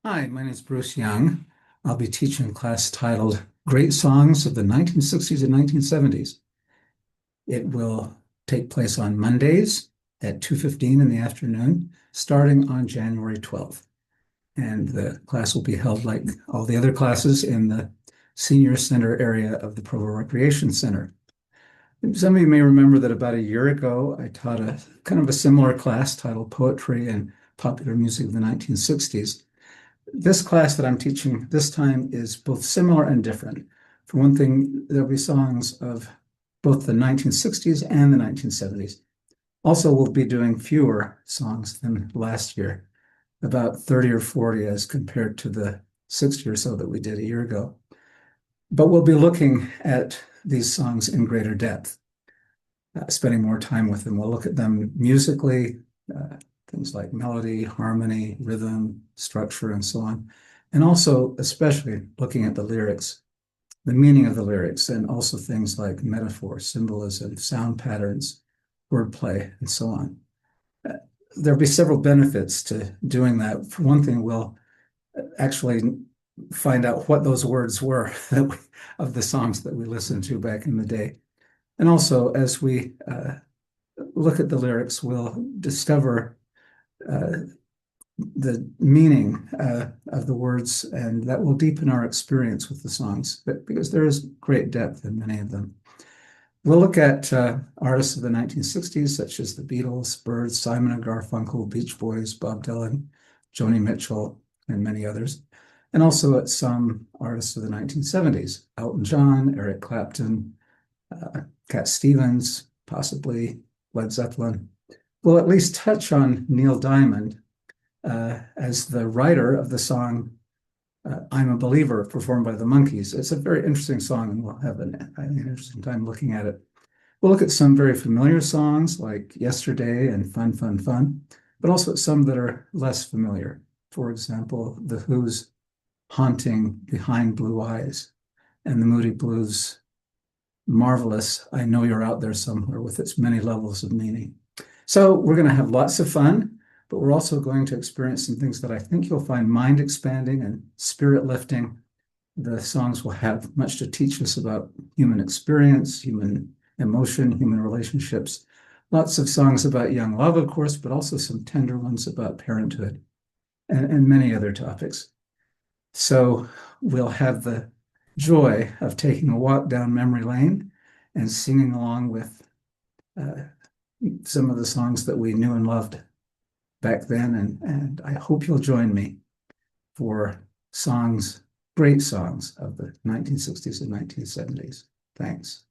Hi, my name is Bruce Young. I'll be teaching a class titled Great Songs of the 1960s and 1970s. It will take place on Mondays at 2:15 in the afternoon, starting on January 12th. And the class will be held like all the other classes in the Senior Center area of the Provo Recreation Center. Some of you may remember that about a year ago, I taught a kind of a similar class titled Poetry and Popular Music of the 1960s. This class that I'm teaching this time is both similar and different. For one thing, there'll be songs of both the 1960s and the 1970s. Also, we'll be doing fewer songs than last year, about 30 or 40 as compared to the 60 or so that we did a year ago. But we'll be looking at these songs in greater depth, spending more time with them. We'll look at them musically, things like melody, harmony, rhythm, structure, and so on. And also, especially looking at the lyrics, the meaning of the lyrics, and also things like metaphor, symbolism, sound patterns, wordplay, and so on. There'll be several benefits to doing that. For one thing, we'll actually find out what those words were of the songs that we listened to back in the day. And also, as we look at the lyrics, we'll discover the meaning of the words, and that will deepen our experience with the songs, because there is great depth in many of them. We'll look at artists of the 1960s, such as the Beatles, Byrds, Simon and Garfunkel, Beach Boys, Bob Dylan, Joni Mitchell, and many others. And also at some artists of the 1970s, Elton John, Eric Clapton, Cat Stevens, possibly Led Zeppelin. We'll at least touch on Neil Diamond as the writer of the song I'm a Believer, performed by the Monkees. It's a very interesting song, and we'll have an interesting time looking at it. We'll look at some very familiar songs like Yesterday and Fun, Fun, Fun, but also at some that are less familiar. For example, The Who's Haunting Behind Blue Eyes, and the Moody Blues' marvelous I Know You're Out There Somewhere, with its many levels of meaning. So we're going to have lots of fun, but we're also going to experience some things that I think you'll find mind expanding and spirit lifting. The songs will have much to teach us about human experience, human emotion, human relationships. Lots of songs about young love, of course, but also some tender ones about parenthood and many other topics. So we'll have the joy of taking a walk down memory lane and singing along with some of the songs that we knew and loved back then. And I hope you'll join me for songs, great songs of the 1960s and 1970s. Thanks.